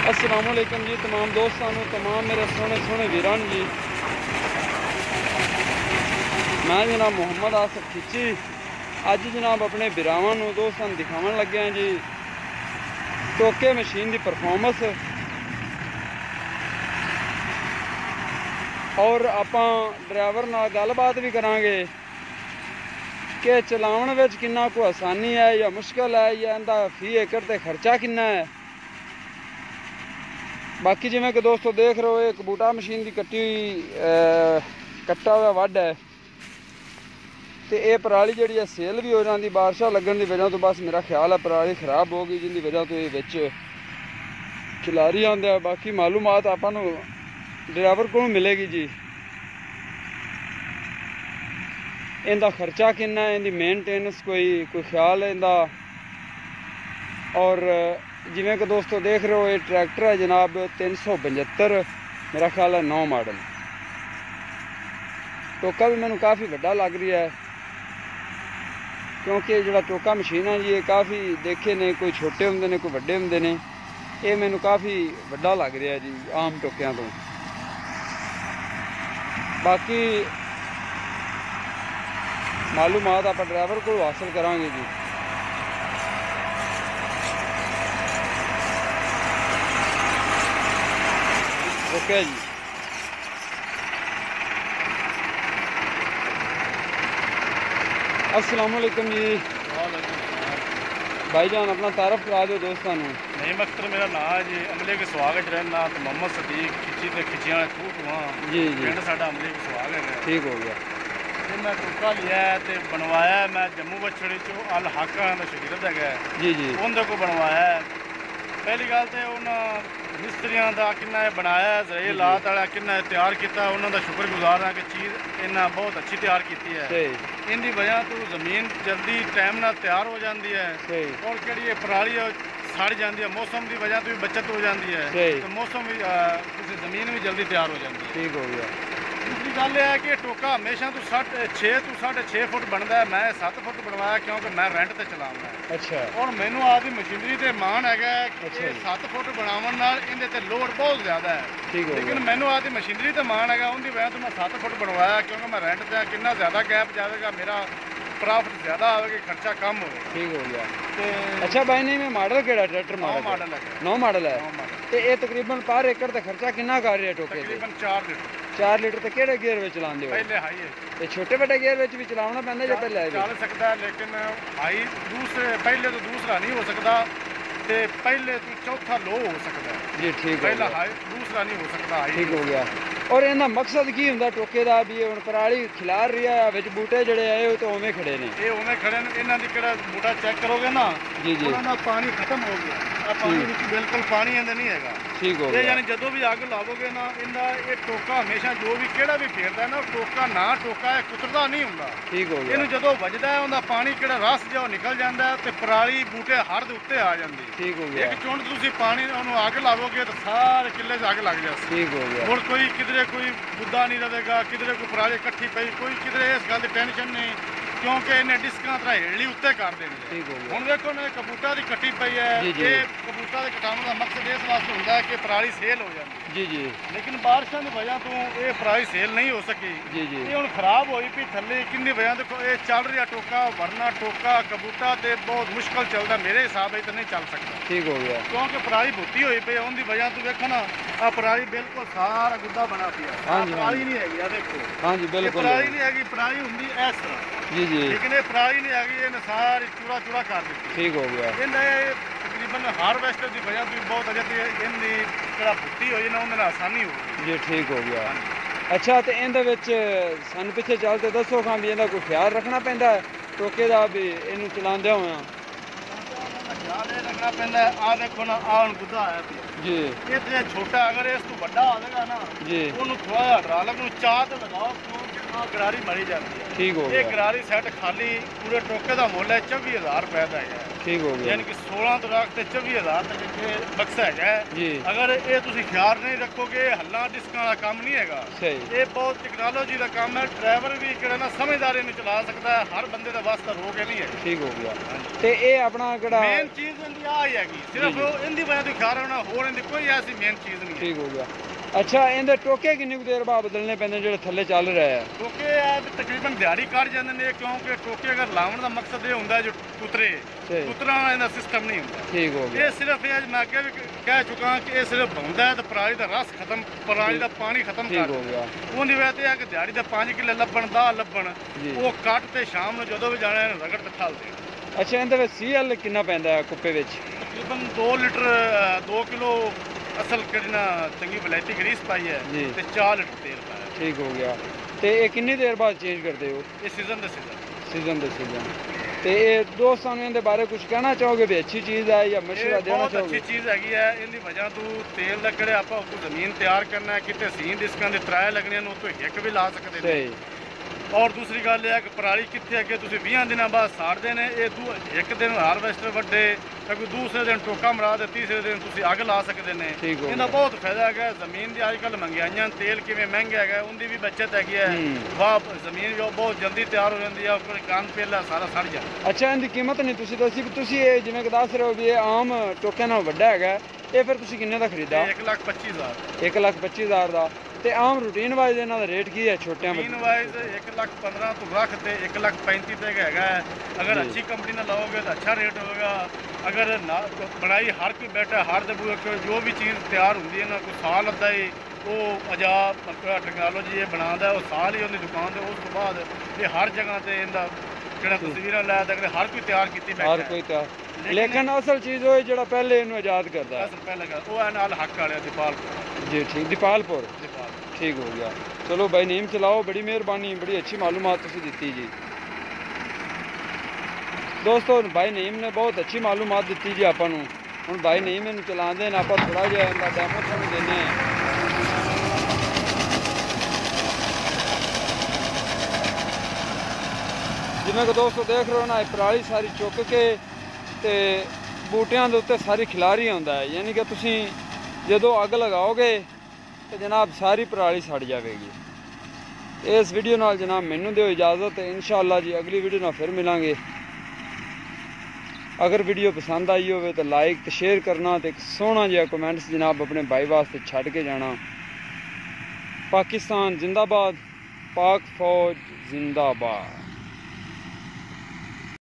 अस्सलामुअलैकुम जी तमाम दोस्तों, तमाम मेरे सोने सोने वीरान जी। मैं जनाब मोहम्मद आसिफ खिची अज जनाब अपने बिरावां नूं दोस्तां दिखावन लगे हैं जी टोके मशीन की परफॉर्मेंस। और आपां ड्राइवर नाल गलबात भी करांगे कि चलाउण विच किन्ना को आसानी है या मुश्किल है, या इनका फी एकड़ ते खर्चा किन्ना है। बाकी जिमें कि दोस्तों देख रहे हो, एक बूटा मशीन की कट्टी कट्टा हुआ वड है, तो ये पराली जी है सेल भी हो जाती बारिशा लगन की वजह तो। बस मेरा ख्याल है पराली खराब हो गई, जिंदी वजह तो ये खिलारी आंदा है। बाकी मालूमात आपां नूं ड्राइवर को मिलेगी जी। इनका खर्चा किन्ना है, इनकी मेनटेनेंस कोई ख्याल है इनका। और जिमें कि दोस्तों देख रहे हो, ये ट्रैक्टर है जनाब 375, मेरा ख्याल है 9 मॉडल। टोका भी मैंने काफ़ी वड्डा लग रहा है, क्योंकि जो टोका मशीन है जी ये काफ़ी देखे ने, कोई छोटे होंगे ने कोई वड्डे होंगे ने। ये मैंने काफ़ी वड्डा लग रहा है जी आम टोकियां तो। बाकी मालूमात आप ड्राइवर को हासिल करांगे जी। ओके जी। अस्सलामुअलैकुम जी। भाईजान अपना तारफ करा दो दोस्तों। नईम अख्तर मेरा नाम है जी। अमले के सुहाग रहना तो मोहम्मद सदीक खिची तो खिचिया खूट वहाँ जी जी पिंड साडा अमले के सुहाग है। ठीक हो गया। मैं टोका लिया तो बनवाया मैं जम्मू बछड़ी चो अल हक का शगीरद है जी जी उनके को बनवाया। पहली गल तो उन्होंने मिस्त्रियों का किन्ना बनाया, जरे लात वाला किन्ना तैयार किया, उन्होंने शुक्रगुजार हाँ कि चीज़ इन्हें बहुत अच्छी तैयार की है। इनकी वजह तो जमीन जल्दी टाइम ना तैयार हो जाती है और जी पराली सड़ जाती है, मौसम की वजह तो भी बचत हो जाती है, तो मौसम भी किसी जमीन भी जल्दी तैयार हो जाती है। ठीक हो गया। दूसरी गल यह है कि टोका हमेशा तो 6 तो 6.5 फुट बनता है। मैं 7 फुट बनवाया क्योंकि मैं रेंट से चलाऊंगा। अच्छा। और मैनू आपकी मशीनरी से मान है कि 7 फुट बनावन इनते लोड बहुत ज़्यादा है, लेकिन मैनू आपकी मशीनरी से मान है उनकी वजह तो मैं 7 फुट बनवाया क्योंकि मैं रेंट से कितना ज़्यादा गैप जाएगा, मेरा प्रॉफिट ज़्यादा आएगा, खर्चा कम हो। ठीक हो गया। अच्छा भाई नहीं मैं मॉडल केड़ा ट्रैक्टर मॉडल है 9 मॉडल है। तो ये तकरीबन पर एकड़ का खर्चा कितना कर रहा है टोके? तकरीबन 4 लीटर। 4 लीटर तो केड़े गियर में चलाते हो? पहले हाई है। ये छोटे बड़े गियर में भी चलाना पैंदा या पहले चल सकता है, लेकिन हाई दूसरे पहले तो दूसरा नहीं हो सकता, तो पहले तो चौथा लो हो सकता है जी। ठीक पहला हाई, दूसरा नहीं हो सकता हाई। ठीक हो गया। और इनका मकसद की होंदा टोके का भी? हुण पराली खिलार रही है, विच बूटे जड़े आए हो तो उवें खड़े ने, ये उवें खड़े ने। इन्हां दी केड़ा बूटा चेक करोगे ना जी जी उन्हां दा पानी खत्म हो गया, पानी विच बिल्कुल पानी अंदर नहीं हैगा। ठीक हो ये गया। यानी जदों भी अग लावोगे ना इनका ये टोका हमेशा जो भी केड़ा भी फेरदा है ना टोका ना टोका है कुतरदा नहीं हुंदा। ठीक हो गया। इहनूं जदों वजदा है उनका पानी केड़ा रस जो निकल जाता है तो पराली बूटे हर दे उत्ते आ जाती है। ठीक हो गया। एक चुंड तुसीं पानी उन्होंने अग लावोगे तो सारे किले च अग लग जाती। ठीक हो गया। और कोई किधरे कोई बुद्धा नहीं रहेगा, किधरे कोई पराली इकट्ठी पई, कोई किधरे इस गल की टेंशन नहीं क्योंकि इन्हें डिस्कां तरह हेली उत्ते कर देनी। ठीक हो गया। हुण देखो ना कबूटा की कट्टी पई है, ये कबूटा के कटाने का मकसद इस वास्ते होंदा है कि पराली सेल हो जाती है। जी जी। लेकिन बारिशों की वजह तो ये पराली सेल नहीं हो सकी। जी जी। ये हुण खराब होई पई थल्ले किन्नी वजह देखो ये चल रहा टोका वरना टोका कबूटा तो बहुत मुश्किल चलता, मेरे हिसाब से तो नहीं चल सकता। ठीक हो गया। क्योंकि पराली भुत्ती हुई पई उनकी वजह तो देखो ना आ पराली बिल्कुल सारा गुद्दा बना पिया। हाँ जी पराली नहीं हैगी, देखो हाँ जी बिल्कुल पराली नहीं हैगी, पराली हुंदी इस तरह। जी जी। लेकिन ये पराली नहीं हैगी, इन्हें सारी चूड़ा चूड़ा कर दी। ठीक हो गया। इन्हें तकरीबन हारवेस्टर की वजह तो बहुत अजय इनकी जो भुत्ती हुई ना उन्हें आसानी हो जी। ठीक हो गया। अच्छा तो इहदे सन पिछे चलते दसो खां भी इहदा कोई ख्याल रखना पैंदा है टोके का भी इनू चलांदे होया? ख्याल ये रखना पैंदा है। आ देखो ना आ हुण गुद्दा आया जी, ये तो छोटा अगर इस तो बड़ा आएगा ना जी उन्होंने थोड़ा हटा लो, चाह तो लगाओ हाँ गरारी मरी जाती है। ठीक हो ये गया। गरारी सेट खाली पूरे टोके का मुल है 24,000 रुपए का है। ठीक हो गया यानी कि 16 ਤੋਂ ਰੱਖ ਤੇ 24,000 ਤੱਕ ਇਹ ਬਕਸਾ ਹੈਗਾ ਜੀ। ਅਗਰ ਇਹ ਤੁਸੀਂ ਖਿਆਲ ਨਹੀਂ ਰੱਖੋਗੇ ਹੱਲਾਂ ਡਿਸਕਾਂ ਦਾ ਕੰਮ ਨਹੀਂ ਹੈਗਾ। ਸਹੀ। ਇਹ ਬਹੁਤ ਟੈਕਨੋਲੋਜੀ ਦਾ ਕੰਮ ਹੈ। ਡਰਾਈਵਰ ਵੀ ਕਿਹੜਾ ਨਾ ਸਮਝਦਾਰੀ ਨੂੰ ਚਲਾ ਸਕਦਾ ਹੈ, ਹਰ ਬੰਦੇ ਦਾ ਵਾਸਤਾ ਰੋਕ ਨਹੀਂ ਹੈ। ਠੀਕ ਹੋ ਗਿਆ। ਤੇ ਇਹ ਆਪਣਾ ਕਿਹੜਾ ਮੇਨ ਚੀਜ਼ ਇਹਦੀ ਆ ਹੀ ਹੈਗੀ, ਸਿਰਫ ਇਹਦੀ ਵਜ੍ਹਾ ਤੋਂ ਖਿਆਲ ਰੱਖਣਾ, ਹੋਰ ਇਹਦੀ ਕੋਈ ਐਸੀ ਮੇਨ ਚੀਜ਼ ਨਹੀਂ ਹੈ। ਠੀਕ ਹੋ ਗਿਆ। ਅੱਛਾ ਇਹਦੇ ਟੋਕੇ ਕਿੰਨੀ ਕੁ ਦੇਰ ਬਾਅਦ ਬਦਲਨੇ ਪੈਂਦੇ ਜਿਹੜੇ ਥੱਲੇ ਚੱਲ ਰਿਹਾ ਹੈ? ਟੋਕੇ ਆ ਤਕਰੀਬਨ ਦਿਹਾੜੀ ਕੱਢ ਜਾਂਦੇ ਨੇ, ਕਿਉਂਕਿ ਟੋਕੇ ਅਗਰ ਲਾਉਣ ਦਾ ਮਕਸਦ ਇਹ ਹੁੰਦਾ ਜੋ ਕੁਤਰੇ ਕੁਤਰਾ ਇਹਦਾ ਸਿਸਟਮ ਨਹੀਂ ਹੁੰਦਾ। ਠੀਕ ਹੋ ਗਿਆ। ਇਹ ਸਿਰਫ ਇਹ ਮੈਂ ਅੱਗੇ ਵੀ ਕਹਿ ਚੁੱਕਾ ਕਿ ਇਹ ਸਿਰਫ ਹੁੰਦਾ ਹੈ ਤੇ ਪਰਾਲੀ ਦਾ ਰਸ ਖਤਮ, ਪਰਾਲੀ ਦਾ ਪਾਣੀ ਖਤਮ ਕਰ ਠੀਕ ਹੋ ਗਿਆ। ਉਹਦੀ ਵਜ੍ਹਾ ਤੇ ਆ ਕਿ ਦਿਹਾੜੀ ਦਾ 5 ਕਿੱਲੇ ਲੱਭਣ 10 ਲੱਭਣ, ਉਹ ਕੱਟ ਤੇ ਸ਼ਾਮ ਨੂੰ ਜਦੋਂ ਵੀ ਜਾਣਾ ਇਹਨੂੰ ਰਗੜ ਤੇ ਠਾਲ ਦੇ। ਅੱਛਾ ਇਹਦੇ ਵਿੱਚ CL ਕਿੰਨਾ ਪੈਂਦਾ ਹੈ ਕੁੱਪੇ ਵਿੱਚ? ਤਕਰੀਬਨ 2 ਲੀਟਰ 2 ਕਿਲੋ ਅਸਲ ਕਿਹੜੀ ਚੰਗੀ ਵਲੈਤੀ ਗਰੀਸ ਪਾਈ ਹੈ ਤੇ 4 ਲੀਟਰ ਤੇਲ ਪਾਇਆ। ਠੀਕ ਹੋ ਗਿਆ। ਤੇ ਇਹ ਕਿੰਨੀ ਦੇਰ ਬਾਅਦ ਚੇਂਜ ਕਰਦੇ ਹੋ? ਇਹ ਸੀਜ਼ਨ ਦੇ ਸੀਜ਼ਨ। ਤੇ ਇਹ ਦੋਸਤਾਂ ਨੂੰ ਇਹਦੇ ਬਾਰੇ ਕੁਝ ਕਹਿਣਾ ਚਾਹੋਗੇ ਵੀ ਅੱਛੀ ਚੀਜ਼ ਹੈ ਜਾਂ ਮਸ਼ਵਰਾ ਦੇਣਾ ਬਹੁਤ ਚਾਹੋਗੇ? ਅੱਛੀ ਚੀਜ਼ ਹੈਗੀ ਹੈ। ਇਹਦੀ ਵਜ੍ਹਾ ਤੋਂ ਤੇਲ ਦਾ ਕਿਹੜੇ ਆਪਾਂ ਉੱਤੋਂ ਜ਼ਮੀਨ ਤਿਆਰ ਕਰਨਾ ਹੈ, ਕਿਤੇ ਸੀਨ ਡਿਸਕਾਂ ਦੇ ਤਰਾਏ ਲੱਗਣੇ ਨੇ ਉੱਤੋਂ ਹਿੱਕ ਵੀ ਲਾ ਸਕਦੇ ਨੇ। ਸਹੀ। ਔਰ ਦੂਸਰੀ ਗੱਲ ਇਹ ਹੈ ਕਿ ਪਰਾਲੀ ਕਿੱਥੇ ਅੱਗੇ ਤੁਸੀਂ 20 ਦਿਨਾਂ ਬਾਅਦ ਸਾੜਦੇ ਨੇ, ਇਹ ਇੱਕ ਦਿਨ ਹਾਰਵੈਸਟਰ ਵੱਡੇ ਤਾਂ ਕੋਈ ਦੂਸਰੇ ਦਿਨ ਟੋਕਾ ਮਰਾ ਤੇ ਤੀਸਰੇ ਦਿਨ ਤੁਸੀਂ ਅੱਗ ਲਾ ਸਕਦੇ ਨੇ। ਇਹਦਾ ਬਹੁਤ ਫਾਇਦਾ ਹੈਗਾ। ਜ਼ਮੀਨ ਦੀ ਅੱਜ ਕੱਲ੍ਹ ਮਹਿੰਗਾਈਆਂ, ਤੇਲ ਕਿਵੇਂ ਮਹਿੰਗਾ ਹੈਗਾ, ਉਹਦੀ ਵੀ ਬੱਚਤ ਹੈਗੀ ਹੈ। ਵਾਹ ਜ਼ਮੀਨ ਵੀ ਬਹੁਤ ਜਲਦੀ ਤਿਆਰ ਹੋ ਜਾਂਦੀ ਹੈ, ਕੋਈ ਗੰਦ ਪਹਿਲਾਂ ਸਾਰਾ ਸੜ ਜਾਂਦਾ। ਅੱਛਾ ਇਹਦੀ ਕੀਮਤ ਨਹੀਂ ਤੁਸੀਂ ਦੱਸੀ ਵੀ ਤੁਸੀਂ ਇਹ ਜਿਵੇਂ ਕਿ ਦੱਸ ਰਹੇ ਹੋ ਵੀ ਇਹ ਆਮ ਟੋਕਿਆਂ ਨਾਲ ਵੱਡਾ ਹੈਗਾ, ਇਹ ਫਿਰ ਤੁਸੀਂ ਕਿੰਨੇ ਦਾ ਖਰੀਦਾ? 1,25,000। 1,25,000 ਦਾ। ਤੇ ਆਮ ਰੂਟੀਨ ਵਾਈਜ਼ ਇਹਨਾਂ ਦਾ ਰੇਟ ਕੀ ਹੈ ਛੋਟਿਆਂ ਵਿੱਚ? ਰੂਟੀਨ ਵਾਈਜ਼ 1,15,000 ਤੋਂ ਰੱਖ ਤੇ 1,35,000 ਤੱਕ ਹੈਗਾ। ਅਗਰ ਅੱਛੀ ਕੰਪਨੀ ਨਾਲ ਲਓਗੇ ਤਾਂ ਅੱਛਾ ਰੇਟ ਹੋਵੇਗਾ। ਅਗਰ ਨਾ ਬਣਾਈ ਹਰ ਕੋਈ ਬੈਠਾ, ਹਰ ਦੇ ਜੋ ਵੀ ਚੀਜ਼ ਤਿਆਰ ਹੁੰਦੀ ਹੈ ਨਾ, ਕੋਈ ਸਾਲ ਅੱਧਾ ਹੀ ਉਹ ਅਜਾਬ ਟੈਕਨੋਲੋਜੀ ਇਹ ਬਣਾਉਂਦਾ, ਉਹ ਸਾਲ ਹੀ ਉਹਦੀ ਦੁਕਾਨ ਤੇ, ਉਸ ਤੋਂ ਬਾਅਦ ਇਹ ਹਰ ਜਗ੍ਹਾ ਤੇ ਇਹਦਾ ਜਿਹੜਾ ਤਸਵੀਰਾਂ ਲੈ ਸਕਦੇ ਹਰ ਕੋਈ ਤਿਆਰ ਕੀਤੀ ਬੈਠਾ ਹਰ ਕੋਈ ਤਿਆਰ। ਲੇਕਿਨ ਅਸਲ ਚੀਜ਼ ਉਹ ਜਿਹੜਾ ਪਹਿਲੇ ਇਹਨੂੰ ਆਜ਼ਾਦ ਕਰਦਾ ਅਸਲ ਪਹਿਲਾਂ ਉਹ ਹੈ ਨਾਲ ਹੱਕ ਵਾਲਿਆ ਦੀਪਾਲਪੁਰ। ਜੀ ਠੀਕ। ਦੀਪਾਲਪੁਰ। ठीक हो गया। चलो भाई नीम चलाओ, बड़ी मेहरबानी, बड़ी अच्छी मालूमात तुसी दी जी। दोस्तों भाई नीम ने बहुत अच्छी मालूमात दी जी आपां नूं। हुण भाई नीम इहनूं चलांदे ने, आपां थोड़ा जिहा इहदा डैमो तुहानूं दिंदे हां। जिवें कि दोस्तों देख रहे हो ना, पराली सारी चुक के ते बूटियां दे उत्ते सारी खिलारी आउंदा है, यानी कि तुसीं जदों अग लगाओगे तो जनाब सारी पराली सड़ जाएगी। इस वीडियो नाल जनाब मैनू दो इजाज़त, इंशाअल्लाह जी अगली वीडियो नाल फिर मिलांगे। अगर वीडियो पसंद आई हो तो लाइक तो शेयर करना, तो एक सोहना जिहा कमेंट्स जनाब अपने भाई वास्ते छड्ड के जाना। पाकिस्तान जिंदाबाद, पाक फौज जिंदाबाद।